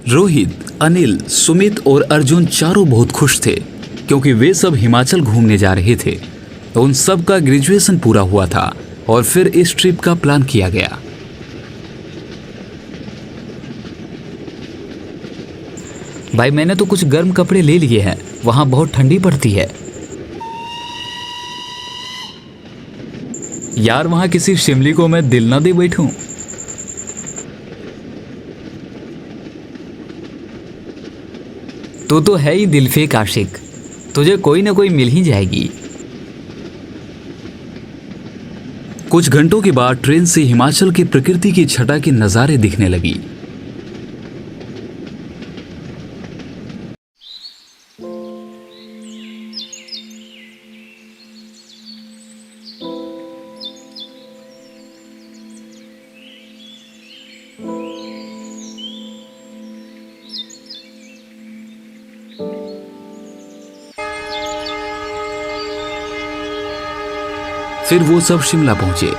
रोहित, अनिल, सुमित और अर्जुन चारों बहुत खुश थे क्योंकि वे सब हिमाचल घूमने जा रहे थे। उन सब का ग्रेजुएशन पूरा हुआ था और फिर इस ट्रिप का प्लान किया गया। भाई मैंने तो कुछ गर्म कपड़े ले लिए हैं, वहां बहुत ठंडी पड़ती है। यार वहां किसी शिमली को मैं दिल ना दे बैठूं। तू तो है ही दिलफेक आशिक, तुझे कोई ना कोई मिल ही जाएगी। कुछ घंटों के बाद ट्रेन से हिमाचल की प्रकृति की छटा के नज़ारे दिखने लगी। फिर वो सब शिमला पहुंचे।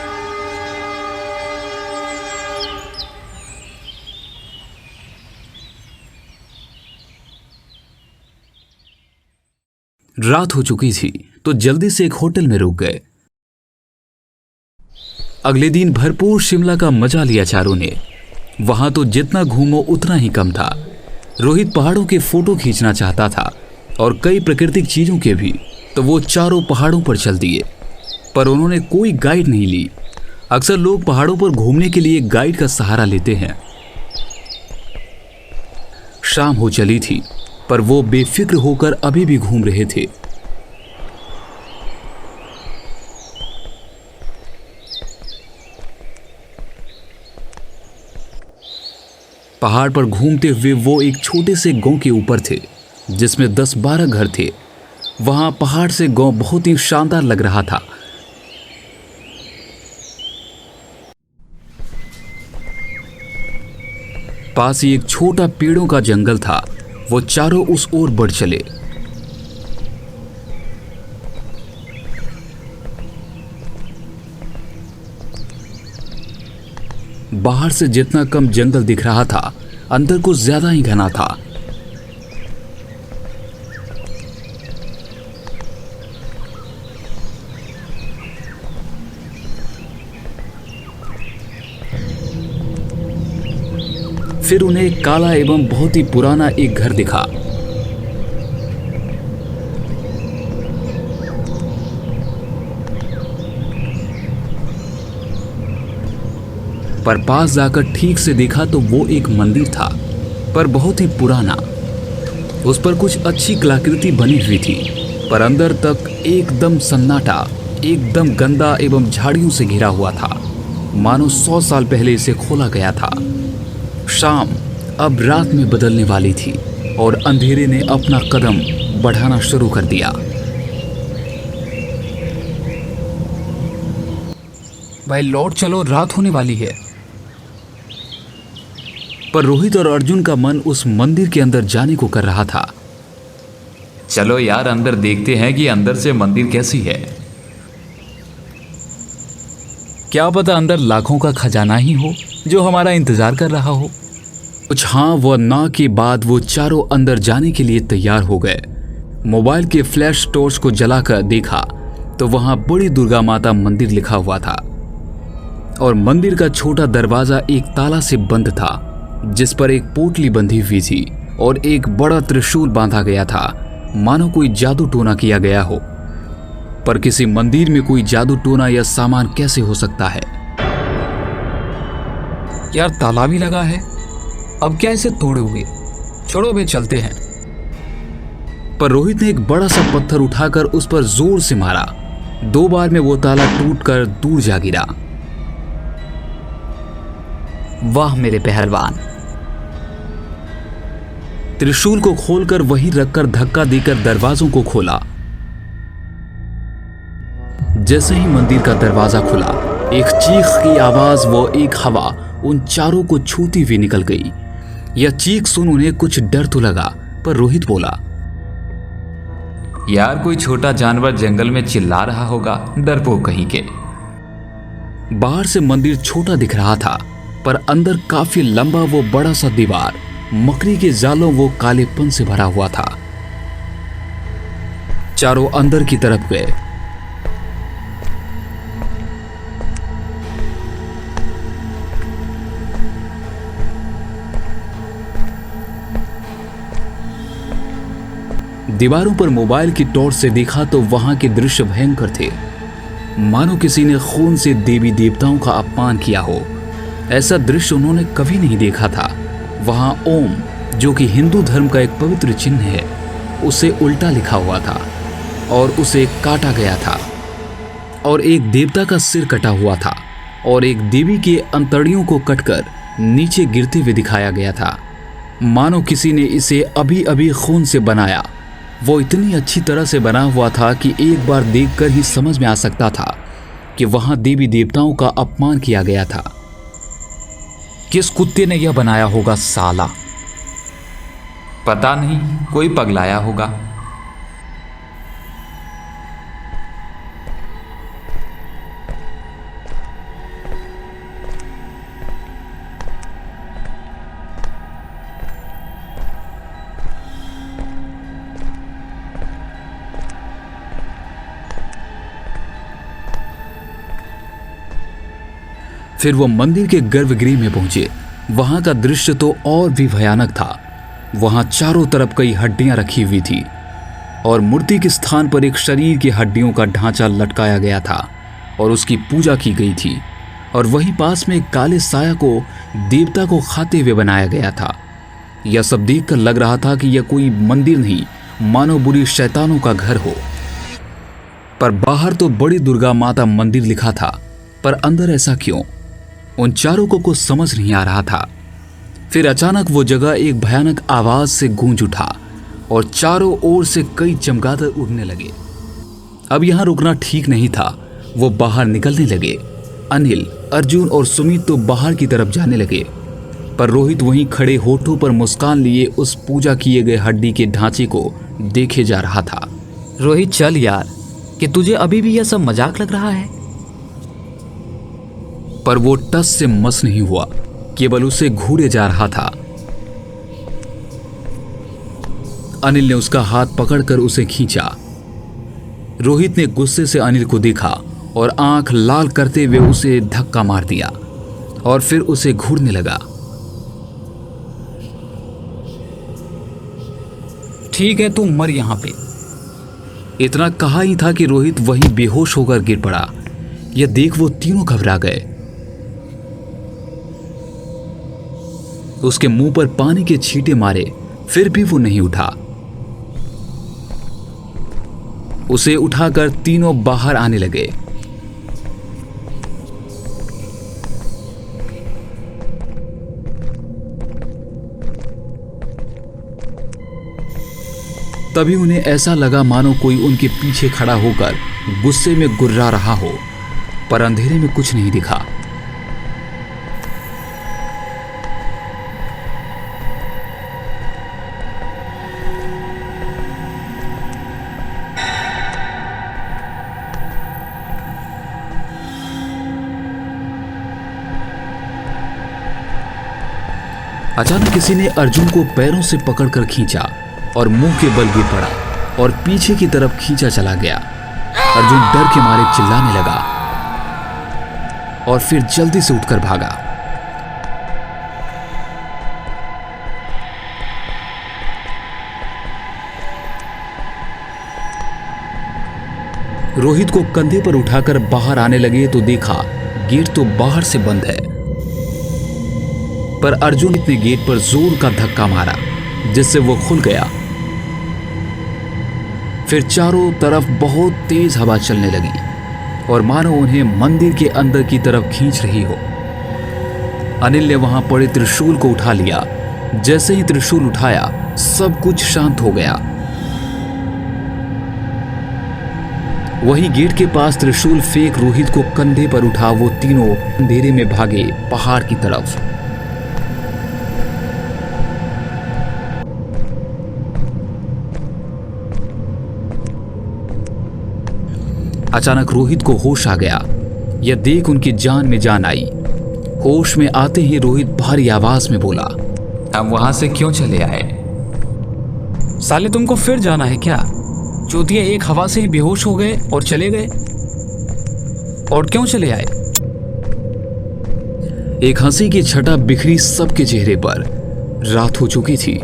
रात हो चुकी थी तो जल्दी से एक होटल में रुक गए। अगले दिन भरपूर शिमला का मजा लिया चारों ने। वहां तो जितना घूमो उतना ही कम था। रोहित पहाड़ों के फोटो खींचना चाहता था और कई प्राकृतिक चीजों के भी, तो वो चारों पहाड़ों पर चल दिए, पर उन्होंने कोई गाइड नहीं ली। अक्सर लोग पहाड़ों पर घूमने के लिए गाइड का सहारा लेते हैं। शाम हो चली थी पर वो बेफिक्र होकर अभी भी घूम रहे थे। पहाड़ पर घूमते हुए वो एक छोटे से गांव के ऊपर थे जिसमें 10-12 घर थे। वहां पहाड़ से गांव बहुत ही शानदार लग रहा था। पास ही एक छोटा पेड़ों का जंगल था। वो चारों उस ओर बढ़ चले। बाहर से जितना कम जंगल दिख रहा था, अंदर कुछ ज्यादा ही घना था। फिर उन्हें एक काला एवं बहुत ही पुराना एक घर दिखा। पर पास जाकर ठीक से देखा तो वो एक मंदिर था, पर बहुत ही पुराना। उस पर कुछ अच्छी कलाकृति बनी हुई थी, पर अंदर तक एकदम सन्नाटा, एकदम गंदा एवं झाड़ियों से घिरा हुआ था, मानो 100 साल पहले इसे खोला गया था। शाम अब रात में बदलने वाली थी और अंधेरे ने अपना कदम बढ़ाना शुरू कर दिया। भाई लौट चलो, रात होने वाली है। पर रोहित और अर्जुन का मन उस मंदिर के अंदर जाने को कर रहा था। चलो यार अंदर देखते हैं कि अंदर से मंदिर कैसी है। क्या पता अंदर लाखों का खजाना ही हो जो हमारा इंतजार कर रहा हो। कुछ हाँ व ना के बाद वो चारों अंदर जाने के लिए तैयार हो गए। मोबाइल के फ्लैश टॉर्च को जलाकर देखा तो वहां बड़ी दुर्गा माता मंदिर लिखा हुआ था और मंदिर का छोटा दरवाजा एक ताला से बंद था जिस पर एक पोटली बंधी हुई थी और एक बड़ा त्रिशूल बांधा गया था, मानो कोई जादू टोना किया गया हो। पर किसी मंदिर में कोई जादू टोना या सामान कैसे हो सकता है? यार ताला भी लगा है, अब क्या इसे तोड़ोगे? छोड़ो बे, चलते हैं। पर रोहित ने एक बड़ा सा पत्थर उठाकर उस पर जोर से मारा। 2 बार में वो ताला टूटकर दूर जा गिरा। वाह मेरे पहलवान। त्रिशूल को खोलकर वहीं रखकर धक्का देकर दरवाजों को खोला। जैसे ही मंदिर का दरवाजा खुला, एक चीख की आवाज व एक हवा उन चारों को छूती हुई निकल गई। यह चीख सुन उन्हें कुछ डर तो लगा, पर रोहित बोला, यार कोई छोटा जानवर जंगल में चिल्ला रहा होगा, डरपोक कहीं के। बाहर से मंदिर छोटा दिख रहा था, पर अंदर काफी लंबा वो बड़ा सा दीवार मकड़ी के जालों वो कालेपन से भरा हुआ था। चारों अंदर की तरफ गए। दीवारों पर मोबाइल की टॉर्च से देखा तो वहां के दृश्य भयंकर थे, मानो किसी ने खून से देवी देवताओं का अपमान किया हो। ऐसा दृश्य उन्होंने कभी नहीं देखा था। वहां ओम, जो कि हिंदू धर्म का एक पवित्र चिन्ह है, उसे उल्टा लिखा हुआ था और उसे काटा गया था, और एक देवता का सिर कटा हुआ था और एक देवी के अंतड़ियों को कटकर नीचे गिरते हुए दिखाया गया था, मानो किसी ने इसे अभी अभी खून से बनाया। वो इतनी अच्छी तरह से बना हुआ था कि एक बार देखकर ही समझ में आ सकता था कि वहां देवी देवताओं का अपमान किया गया था। किस कुत्ते ने यह बनाया होगा साला? पता नहीं, कोई पगलाया होगा। फिर वो मंदिर के गर्भगृह में पहुंचे। वहां का दृश्य तो और भी भयानक था। वहां चारों तरफ कई हड्डियां रखी हुई थी और मूर्ति के स्थान पर एक शरीर की हड्डियों का ढांचा लटकाया गया था और उसकी पूजा की गई थी। और वहीं पास में एक काले साया को देवता को खाते हुए बनाया गया था। यह सब देखकर लग रहा था कि यह कोई मंदिर नहीं, मानो बुरी शैतानों का घर हो। पर बाहर तो बड़ी दुर्गा माता मंदिर लिखा था, पर अंदर ऐसा क्यों? उन चारों को कुछ समझ नहीं आ रहा था। फिर अचानक वो जगह एक भयानक आवाज से गूंज उठा और चारों ओर से कई चमगादड़ उड़ने लगे। अब यहां रुकना ठीक नहीं था। वो बाहर निकलने लगे। अनिल, अर्जुन और सुमित तो बाहर की तरफ जाने लगे, पर रोहित वहीं खड़े होठों पर मुस्कान लिए उस पूजा किए गए हड्डी के ढांचे को देखे जा रहा था। रोहित चल यार, कि तुझे अभी भी यह सब मजाक लग रहा है? पर वो टस से मस नहीं हुआ, केवल उसे घूरे जा रहा था। अनिल ने उसका हाथ पकड़कर उसे खींचा। रोहित ने गुस्से से अनिल को देखा और आंख लाल करते हुए उसे धक्का मार दिया और फिर उसे घूरने लगा। ठीक है, तू मर यहां पे। इतना कहा ही था कि रोहित वहीं बेहोश होकर गिर पड़ा। यह देख वो तीनों घबरा गए। उसके मुंह पर पानी के छींटे मारे, फिर भी वो नहीं उठा। उसे उठाकर तीनों बाहर आने लगे। तभी उन्हें ऐसा लगा मानो कोई उनके पीछे खड़ा होकर गुस्से में गुर्रा रहा हो, पर अंधेरे में कुछ नहीं दिखा। अचानक किसी ने अर्जुन को पैरों से पकड़कर खींचा और मुंह के बल गिर पड़ा और पीछे की तरफ खींचा चला गया। अर्जुन डर के मारे चिल्लाने लगा और फिर जल्दी से उठकर भागा। रोहित को कंधे पर उठाकर बाहर आने लगे तो देखा गेट तो बाहर से बंद है, पर अर्जुन ने गेट पर जोर का धक्का मारा जिससे वो खुल गया। फिर चारों तरफ बहुत तेज हवा चलने लगी और मानो उन्हें मंदिर के अंदर की तरफ खींच रही हो। अनिल ने वहां पड़े त्रिशूल को उठा लिया। जैसे ही त्रिशूल उठाया, सब कुछ शांत हो गया। वहीं गेट के पास त्रिशूल फेंक रोहित को कंधे पर उठा वो तीनों अंधेरे में भागे पहाड़ की तरफ। अचानक रोहित को होश आ गया। यह देख उनकी जान में जान आई। होश में आते ही रोहित भारी आवाज में बोला, हम वहां से क्यों चले आए? साले तुमको फिर जाना है क्या? चूतिया एक हवा से ही बेहोश हो गए और चले गए। और क्यों चले आए? एक हंसी की छटा बिखरी सबके चेहरे पर। रात हो चुकी थी।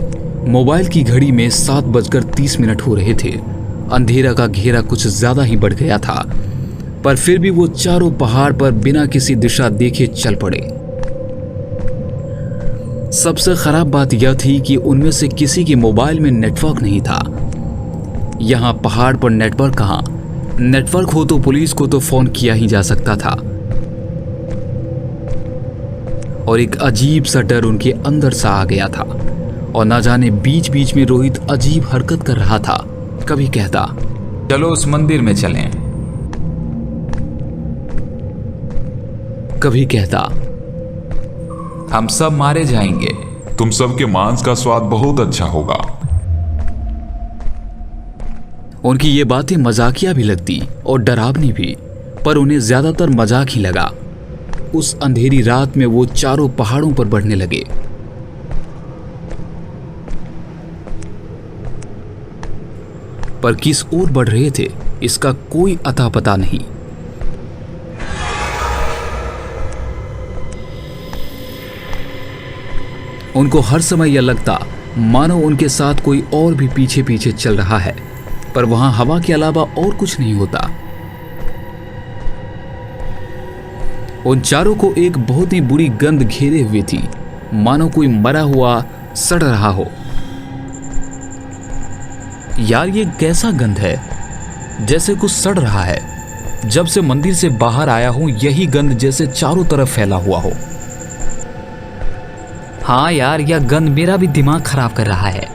मोबाइल की घड़ी में 7:30 हो रहे थे। अंधेरा का घेरा कुछ ज्यादा ही बढ़ गया था, पर फिर भी वो चारों पहाड़ पर बिना किसी दिशा देखे चल पड़े। सबसे खराब बात यह थी कि उनमें से किसी के मोबाइल में नेटवर्क नहीं था। यहां पहाड़ पर नेटवर्क कहां? नेटवर्क हो तो पुलिस को तो फोन किया ही जा सकता था। और एक अजीब सा डर उनके अंदर सा आ गया था। और ना जाने बीच बीच में रोहित अजीब हरकत कर रहा था। कभी कहता, चलो उस मंदिर में चलें। कभी कहता, हम सब मारे जाएंगे। तुम सबके मांस का स्वाद बहुत अच्छा होगा। उनकी ये बातें मजाकिया भी लगती और डरावनी भी, पर उन्हें ज्यादातर मजाक ही लगा। उस अंधेरी रात में वो चारों पहाड़ों पर बढ़ने लगे। पर किस ओर बढ़ रहे थे इसका कोई अता पता नहीं। उनको हर समय यह लगता मानो उनके साथ कोई और भी पीछे पीछे चल रहा है, पर वहां हवा के अलावा और कुछ नहीं होता। उन चारों को एक बहुत ही बुरी गंध घेरे हुए थी, मानो कोई मरा हुआ सड़ रहा हो। यार ये कैसा गंध है? जैसे कुछ सड़ रहा है। जब से मंदिर से बाहर आया हूं यही गंध जैसे चारों तरफ फैला हुआ हो। हाँ यार, यह गंध मेरा भी दिमाग खराब कर रहा है।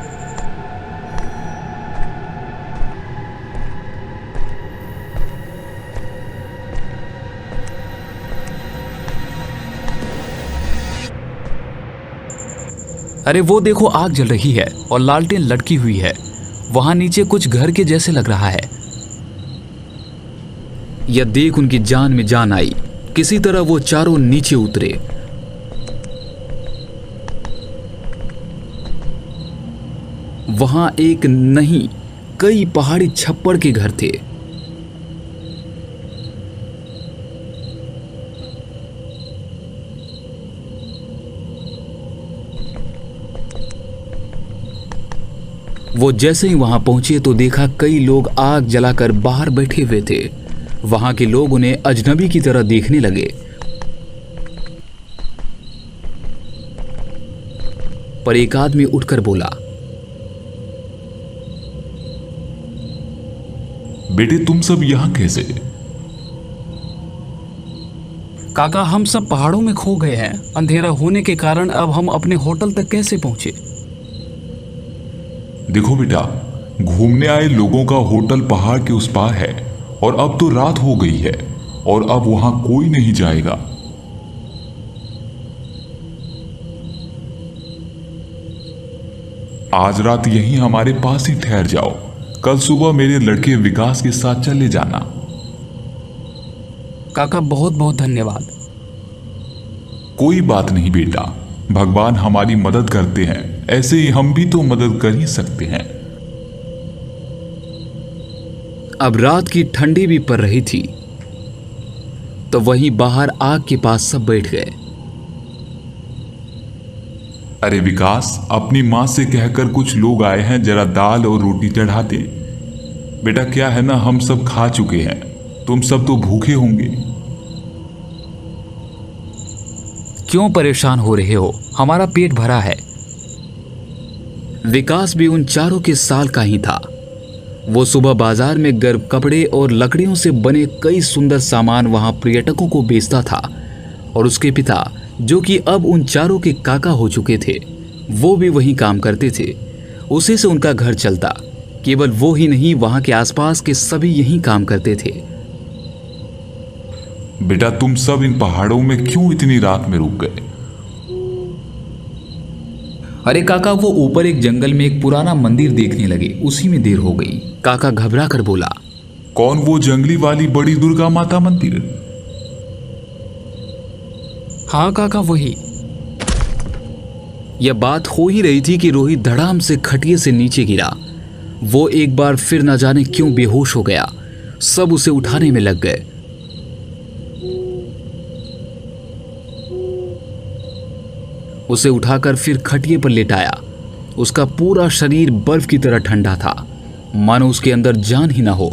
अरे वो देखो, आग जल रही है और लालटेन लटकी हुई है। वहां नीचे कुछ घर के जैसे लग रहा है। यह देख उनकी जान में जान आई। किसी तरह वो चारों नीचे उतरे। वहां एक नहीं, कई पहाड़ी छप्पड़ के घर थे। वो जैसे ही वहां पहुंचे तो देखा कई लोग आग जलाकर बाहर बैठे हुए थे। वहां के लोग उन्हें अजनबी की तरह देखने लगे। पर एक आदमी उठकर बोला, बेटे तुम सब यहाँ कैसे? काका हम सब पहाड़ों में खो गए हैं। अंधेरा होने के कारण अब हम अपने होटल तक कैसे पहुंचे? देखो बेटा, घूमने आए लोगों का होटल पहाड़ के उस पार है और अब तो रात हो गई है और अब वहां कोई नहीं जाएगा। आज रात यहीं हमारे पास ही ठहर जाओ। कल सुबह मेरे लड़के विकास के साथ चले जाना। काका बहुत बहुत धन्यवाद। कोई बात नहीं बेटा, भगवान हमारी मदद करते हैं, ऐसे ही हम भी तो मदद कर ही सकते हैं। अब रात की ठंडी भी पड़ रही थी, तो वहीं बाहर आग के पास सब बैठ गए। अरे विकास, अपनी माँ से कहकर कुछ लोग आए हैं, जरा दाल और रोटी चढ़ा दे। बेटा क्या है ना, हम सब खा चुके हैं, तुम सब तो भूखे होंगे। क्यों परेशान हो रहे हो? हमारा पेट भरा है। विकास भी उन चारों के साल का ही था। वो सुबह बाजार में गर्म कपड़े और लकड़ियों से बने कई सुंदर सामान वहां पर्यटकों को बेचता था। और उसके पिता, जो कि अब उन चारों के काका हो चुके थे, वो भी वहीं काम करते थे। उसी से उनका घर चलता। केवल वो ही नहीं, वहां के आसपास के सभी यहीं काम करते थे। बेटा तुम सब इन पहाड़ों में क्यों इतनी रात में रुक गए? अरे काका, वो ऊपर एक जंगल में एक पुराना मंदिर देखने लगे, उसी में देर हो गई। काका घबरा कर बोला, कौन? वो जंगली वाली बड़ी दुर्गा माता मंदिर? हाँ काका वही। यह बात हो ही रही थी कि रोहित धड़ाम से खटिये से नीचे गिरा। वो एक बार फिर न जाने क्यों बेहोश हो गया। सब उसे उठाने में लग गए। उसे उठाकर फिर खटिये पर लेटाया। उसका पूरा शरीर बर्फ की तरह ठंडा था, मानो उसके अंदर जान ही ना हो।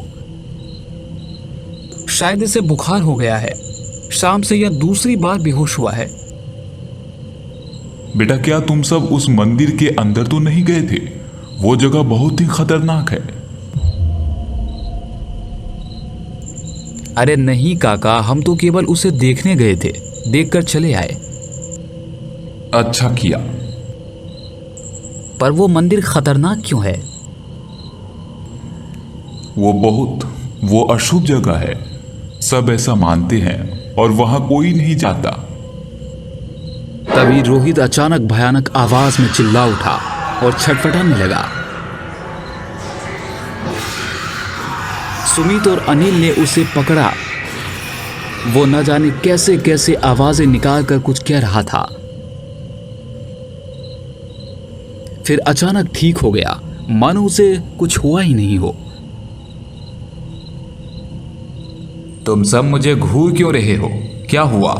शायद इसे बुखार हो गया है। शाम से यह दूसरी बार बेहोश हुआ है। बेटा क्या तुम सब उस मंदिर के अंदर तो नहीं गए थे? वो जगह बहुत ही खतरनाक है। अरे नहीं काका, हम तो केवल उसे देखने गए थे, देखकर चले आए। अच्छा किया। पर वो मंदिर खतरनाक क्यों है? वो अशुभ जगह है, सब ऐसा मानते हैं और वहां कोई नहीं जाता। तभी रोहित अचानक भयानक आवाज में चिल्ला उठा और छटपटाने लगा। सुमित और अनिल ने उसे पकड़ा। वो न जाने कैसे कैसे आवाजें निकालकर कुछ कह रहा था। फिर अचानक ठीक हो गया, मानो उसे कुछ हुआ ही नहीं हो। तुम सब मुझे घूर क्यों रहे हो? क्या हुआ?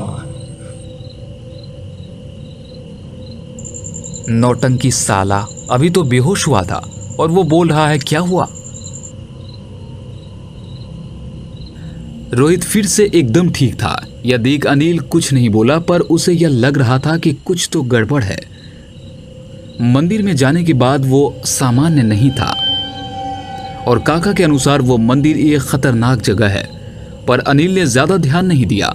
नौटंकी साला, अभी तो बेहोश हुआ था और वो बोल रहा है क्या हुआ? रोहित फिर से एकदम ठीक था। यह देख अनिल कुछ नहीं बोला, पर उसे यह लग रहा था कि कुछ तो गड़बड़ है। मंदिर में जाने के बाद वो सामान्य नहीं था और काका के अनुसार वो मंदिर एक खतरनाक जगह है, पर अनिल ने ज्यादा ध्यान नहीं दिया।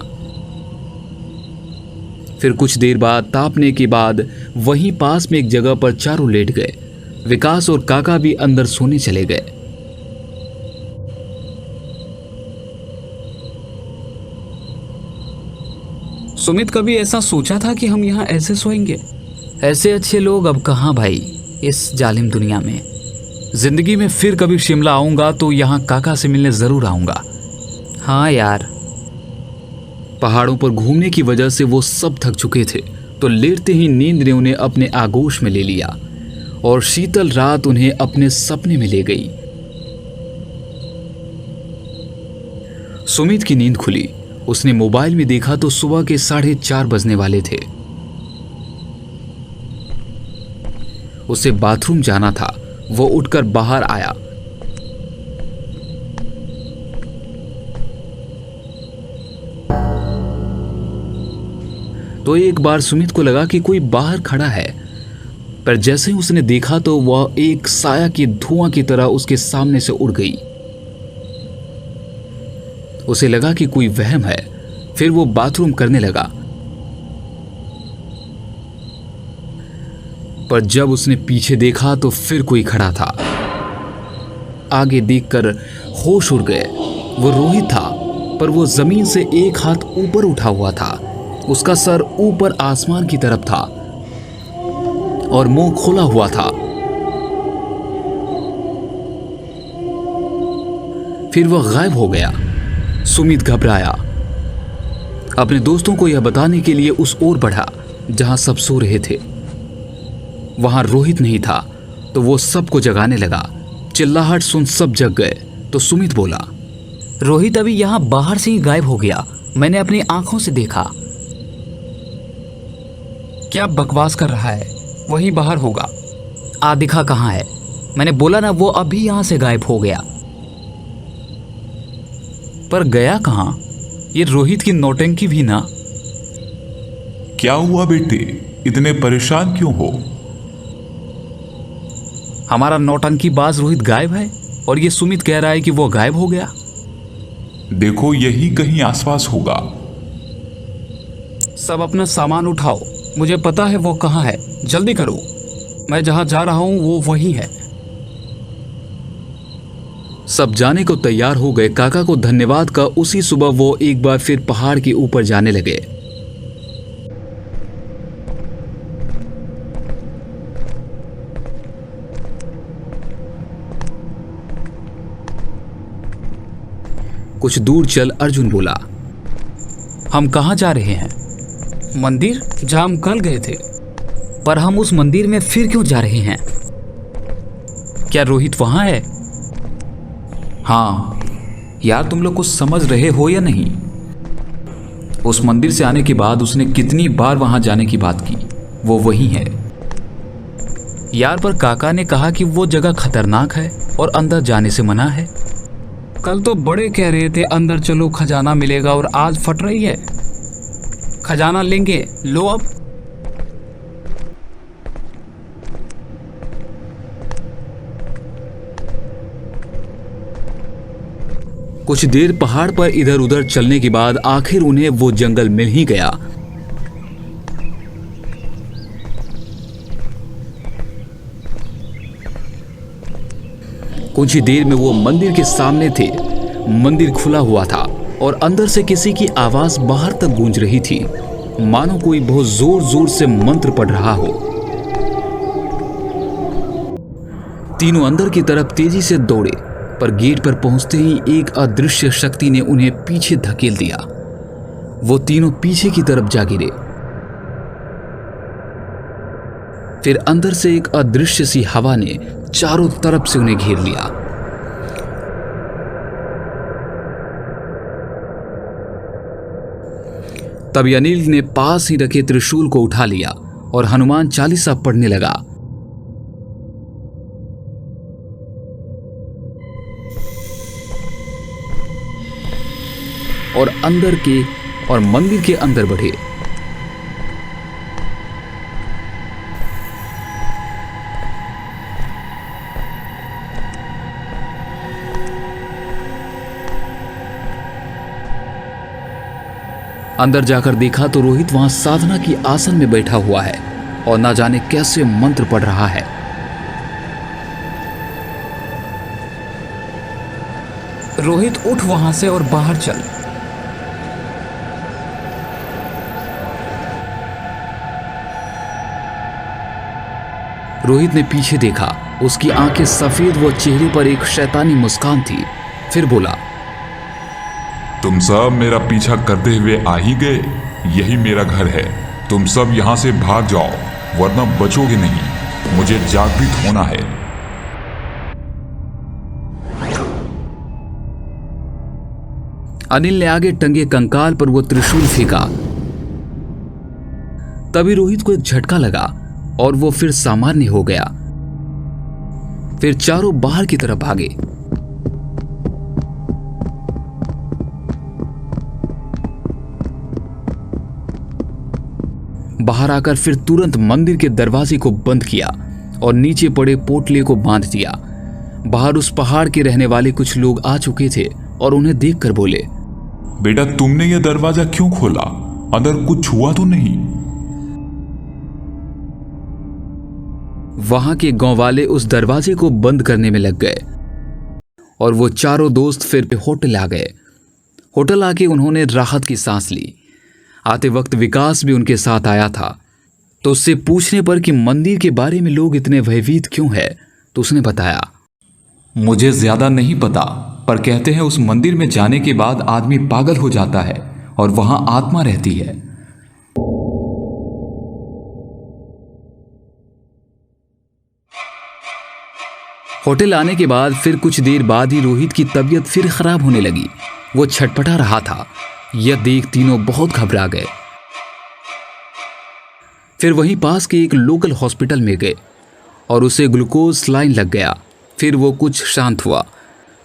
फिर कुछ देर बाद तापने के बाद वहीं पास में एक जगह पर चारों लेट गए। विकास और काका भी अंदर सोने चले गए। सुमित, कभी ऐसा सोचा था कि हम यहाँ ऐसे सोएंगे? ऐसे अच्छे लोग अब कहाँ भाई, इस जालिम दुनिया में। जिंदगी में फिर कभी शिमला आऊंगा तो यहाँ काका से मिलने जरूर आऊंगा। हाँ यार। पहाड़ों पर घूमने की वजह से वो सब थक चुके थे, तो लेटते ही नींद ने उन्हें अपने आगोश में ले लिया और शीतल रात उन्हें अपने सपने में ले गई। सुमित की नींद खुली। उसने मोबाइल में देखा तो सुबह के 4:30 बजने वाले थे। उसे बाथरूम जाना था। वो उठकर बाहर आया। तो एक बार सुमित को लगा कि कोई बाहर खड़ा है, पर जैसे ही उसने देखा तो वह एक साया की धुआं की तरह उसके सामने से उड़ गई। उसे लगा कि कोई वहम है। फिर वो बाथरूम करने लगा, पर जब उसने पीछे देखा तो फिर कोई खड़ा था। आगे देखकर होश उड़ गए। वो रोहित था, पर वो जमीन से एक हाथ ऊपर उठा हुआ था। उसका सर ऊपर आसमान की तरफ था और मुंह खुला हुआ था। फिर वह गायब हो गया। सुमित घबराया। अपने दोस्तों को यह बताने के लिए उस ओर बढ़ा जहां सब सो रहे थे। वहां रोहित नहीं था, तो वो सबको जगाने लगा। चिल्लाहट सुन सब जग गए। तो सुमित बोला, रोहित अभी यहाँ बाहर से ही गायब हो गया। मैंने अपनी आंखों से देखा। क्या बकवास कर रहा है? वही बाहर होगा। आ दिखा कहाँ है? मैंने बोला ना, वो अभी यहाँ से गायब हो गया। पर गया कहाँ? ये रोहित की नौटंकी भी ना। क्या हुआ बेटे, इतने परेशान क्यों हो? हमारा नौटंकी बाज रोहित गायब है और ये सुमित कह रहा है कि वो गायब हो गया। देखो यही कहीं आसपास होगा। सब अपना सामान उठाओ, मुझे पता है वो कहाँ है। जल्दी करो, मैं जहां जा रहा हूं वो वही है। सब जाने को तैयार हो गए। काका को धन्यवाद का उसी सुबह वो एक बार फिर पहाड़ के ऊपर जाने लगे। कुछ दूर चल अर्जुन बोला, हम कहाँ जा रहे हैं? मंदिर जहां हम कल गए थे। पर हम उस मंदिर में फिर क्यों जा रहे हैं? क्या रोहित वहां है? हाँ यार, तुम लोग कुछ समझ रहे हो या नहीं? उस मंदिर से आने के बाद उसने कितनी बार वहां जाने की बात की, वो वही है। यार पर काका ने कहा कि वो जगह खतरनाक है और अंदर जाने से मना है। कल तो बड़े कह रहे थे अंदर चलो खजाना मिलेगा, और आज फट रही है। खजाना लेंगे, लो अब। कुछ देर पहाड़ पर इधर उधर चलने के बाद आखिर उन्हें वो जंगल मिल ही गया। कुछ ही देर में वो मंदिर के सामने थे। मंदिर खुला हुआ था और अंदर से किसी की आवाज बाहर तक गूंज रही थी, मानो कोई बहुत जोर जोर से मंत्र पढ़ रहा हो। तीनों अंदर की तरफ तेजी से दौड़े, पर गेट पर पहुंचते ही एक अदृश्य शक्ति ने उन्हें पीछे धकेल दिया। वो तीनों पीछे की तरफ जा गिरे। फिर अंदर से एक अदृश्य सी हवा ने चारों तरफ से उन्हें घेर लिया। तब अनिल ने पास ही रखे त्रिशूल को उठा लिया और हनुमान चालीसा पढ़ने लगा। और अंदर के और मंदिर के अंदर बढ़े। अंदर जाकर देखा तो रोहित वहां साधना की आसन में बैठा हुआ है और ना जाने कैसे मंत्र पढ़ रहा है। रोहित उठ वहां से और बाहर चल। रोहित ने पीछे देखा, उसकी आंखें सफेद व चेहरे पर एक शैतानी मुस्कान थी। फिर बोला, तुम सब मेरा पीछा करते हुए आ ही गए। यही मेरा घर है। तुम सब यहां से भाग जाओ, वरना बचोगे नहीं। मुझे जागृत होना है। अनिल ने आगे टंगे कंकाल पर वो त्रिशूल फेंका। तभी रोहित को एक झटका लगा और वो फिर सामान्य हो गया। फिर चारों बाहर की तरफ भागे। बाहर आकर फिर तुरंत मंदिर के दरवाजे को बंद किया और नीचे पड़े पोटले को बांध दिया। बाहर उस पहाड़ के रहने वाले कुछ लोग आ चुके थे और उन्हें देखकर बोले, बेटा तुमने यह दरवाजा क्यों खोला? अंदर कुछ हुआ तो नहीं? वहां के गांव वाले उस दरवाजे को बंद करने में लग गए और वो चारों दोस्त फिर होटल आ गए। होटल आके उन्होंने राहत की सांस ली। आते वक्त विकास भी उनके साथ आया था, तो उससे पूछने पर कि मंदिर के बारे में लोग इतने भयभीत क्यों है, तो उसने बताया, मुझे ज्यादा नहीं पता, पर कहते हैं उस मंदिर में जाने के बाद आदमी पागल हो जाता है और वहां आत्मा रहती है। होटल आने के बाद फिर कुछ देर बाद ही रोहित की तबीयत फिर खराब होने लगी। वो छटपटा रहा था। यह देख तीनों बहुत घबरा गए। फिर वहीं पास के एक लोकल हॉस्पिटल में गए और उसे ग्लूकोज सलाइन लग गया। फिर वो कुछ शांत हुआ।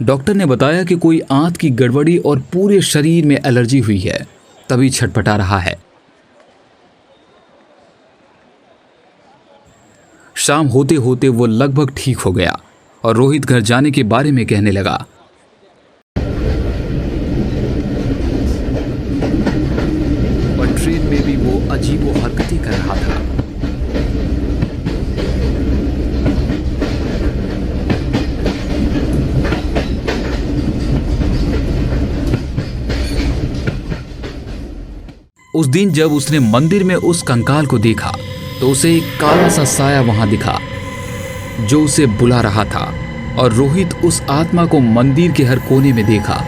डॉक्टर ने बताया कि कोई आंत की गड़बड़ी और पूरे शरीर में एलर्जी हुई है, तभी छटपटा रहा है। शाम होते होते वो लगभग ठीक हो गया और रोहित घर जाने के बारे में कहने लगा। और ट्रेन में भी वो अजीबो हरकतें कर रहा था। उस दिन जब उसने मंदिर में उस कंकाल को देखा तो उसे एक काला सा साया वहां दिखा जो उसे बुला रहा था। और रोहित उस आत्मा को मंदिर के हर कोने में देखा।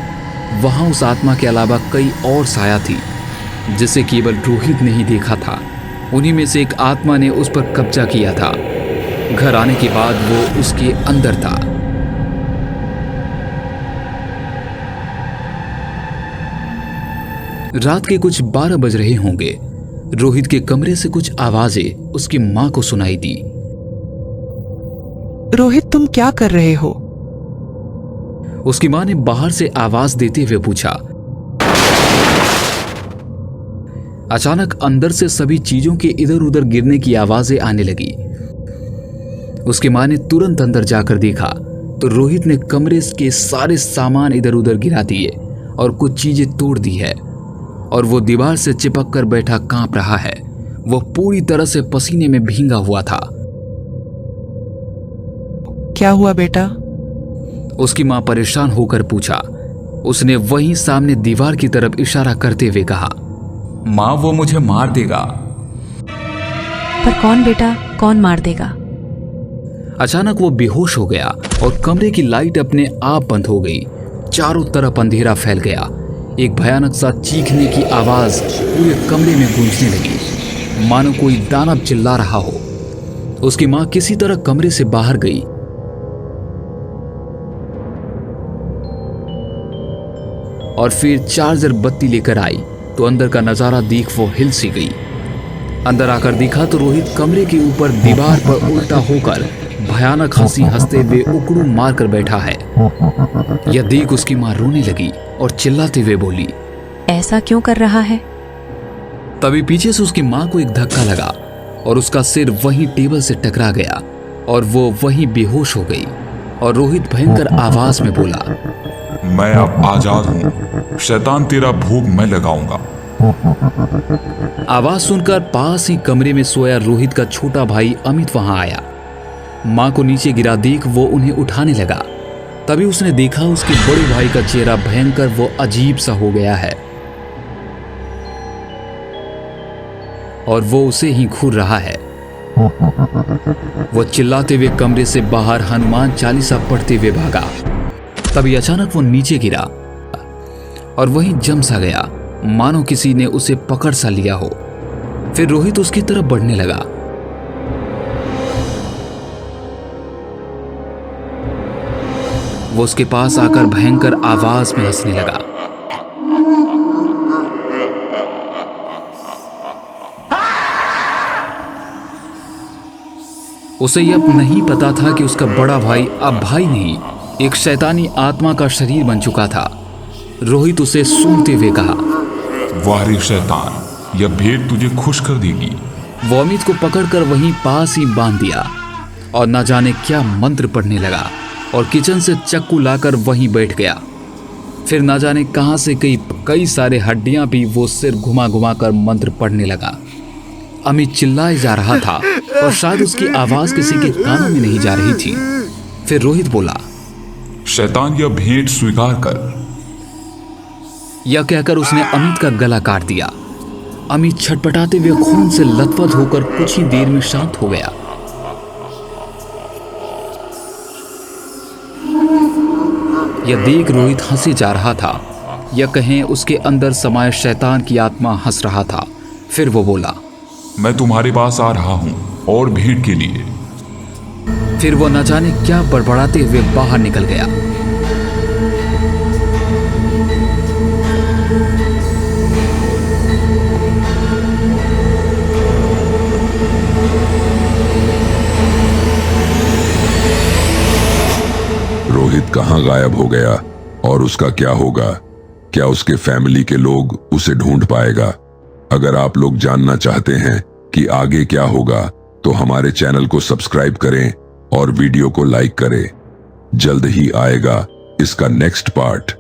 वहां उस आत्मा के अलावा कई और साया थी जिसे केवल रोहित ने ही देखा था। उन्हीं में से एक आत्मा ने उस पर कब्जा किया था। घर आने के बाद वो उसके अंदर था। रात के कुछ 12 बज रहे होंगे। रोहित के कमरे से कुछ आवाजें उसकी मां को सुनाई दी। रोहित, तुम क्या कर रहे हो? उसकी मां ने बाहर से आवाज देते हुए पूछा। अचानक अंदर से सभी चीजों के इधर उधर गिरने की आवाजें आने लगी। उसकी मां ने तुरंत अंदर जाकर देखा तो रोहित ने कमरे के सारे सामान इधर उधर गिरा दिए और कुछ चीजें तोड़ दी है और वो दीवार से चिपक कर बैठा कांप रहा है। वो पूरी तरह से पसीने में भींगा हुआ था। क्या हुआ बेटा? उसकी मां परेशान होकर पूछा। उसने वहीं सामने दीवार की तरफ इशारा करते हुए कहा, माँ वो मुझे मार देगा। पर कौन बेटा, कौन मार देगा? अचानक वो बेहोश हो गया और कमरे की लाइट अपने आप बंद हो गई। चारों तरफ अंधेरा फैल गया। एक भयानक सा चीखने की आवाज पूरे कमरे में गूंजने लगी, मानो कोई दानव चिल्ला रहा हो। उसकी मां किसी तरह कमरे से बाहर गई और फिर चार्जर बत्ती लेकर आई तो अंदर का नजारा देख वो हिल सी गई। अंदर आकर देखा तो रोहित कमरे के ऊपर दीवार पर उल्टा होकर भयानक हंसी हंसते हुए उकड़ू मार कर बैठा है। यह देख उसकी मां रोने लगी और चिल्लाते हुए बोली, ऐसा क्यों कर रहा है? तभी पीछे से उसकी मां को एक धक्का लगा और उसका सिर वहीं टेबल से टकरा गया और वो वहीं बेहोश हो गई। और रोहित भयंकर आवाज में बोला, मैं अब आजाद हूं, शैतान तेरा भोग मैं लगाऊंगा। आवाज सुनकर पास ही कमरे में सोया रोहित का छोटा भाई अमित वहां आया। मां को नीचे गिरा देख वो उन्हें उठाने लगा। तभी उसने देखा उसके बड़े भाई का चेहरा भयंकर वो अजीब सा हो गया है और वो उसे ही घूर रहा है। वो चिल्लाते हुए कमरे से बाहर हनुमान चालीसा पढ़ते हुए भागा। तभी अचानक वो नीचे गिरा और वहीं जम सा गया, मानो किसी ने उसे पकड़ सा लिया हो। फिर रोहित उसकी तरफ बढ़ने लगा। वो उसके पास आकर भयंकर आवाज में हंसने लगा। उसे यह नहीं पता था कि उसका बड़ा भाई अब भाई नहीं, एक शैतानी आत्मा का शरीर बन चुका था। रोहित उसे सूंघते हुए कहा, वाह रे शैतान, यह भेंट तुझे खुश कर देगी। वो अमित को पकड़कर वहीं पास ही बांध दिया और न जाने क्या मंत्र पढ़ने लगा और किचन से चक्कू लाकर वहीं बैठ गया। फिर न जाने कहां से कई सारे हड्डियां भी वो सिर घुमा घुमा कर मंत्र पढ़ने लगा। अमित चिल्लाए जा रहा था और शायद उसकी आवाज किसी के कानों में नहीं जा रही थी। फिर रोहित बोला, शैतान यह भेंट स्वीकार कर। यह कहकर उसने अमित का गला काट दिया। अमित छटपटाते हुए खून से लथपथ होकर कुछ ही देर में शांत हो गया। यह देख रोहित हंसे जा रहा था, या कहें उसके अंदर समाये शैतान की आत्मा हंस रहा था। फिर वो बोला, मैं तुम्हारे पास आ रहा हूं और भेंट के लिए। फिर वो न जाने क्या बड़बड़ाते हुए बाहर निकल गया। रोहित कहां गायब हो गया और उसका क्या होगा? क्या उसके फैमिली के लोग उसे ढूंढ पाएगा? अगर आप लोग जानना चाहते हैं कि आगे क्या होगा तो हमारे चैनल को सब्सक्राइब करें और वीडियो को लाइक करें। जल्द ही आएगा इसका नेक्स्ट पार्ट।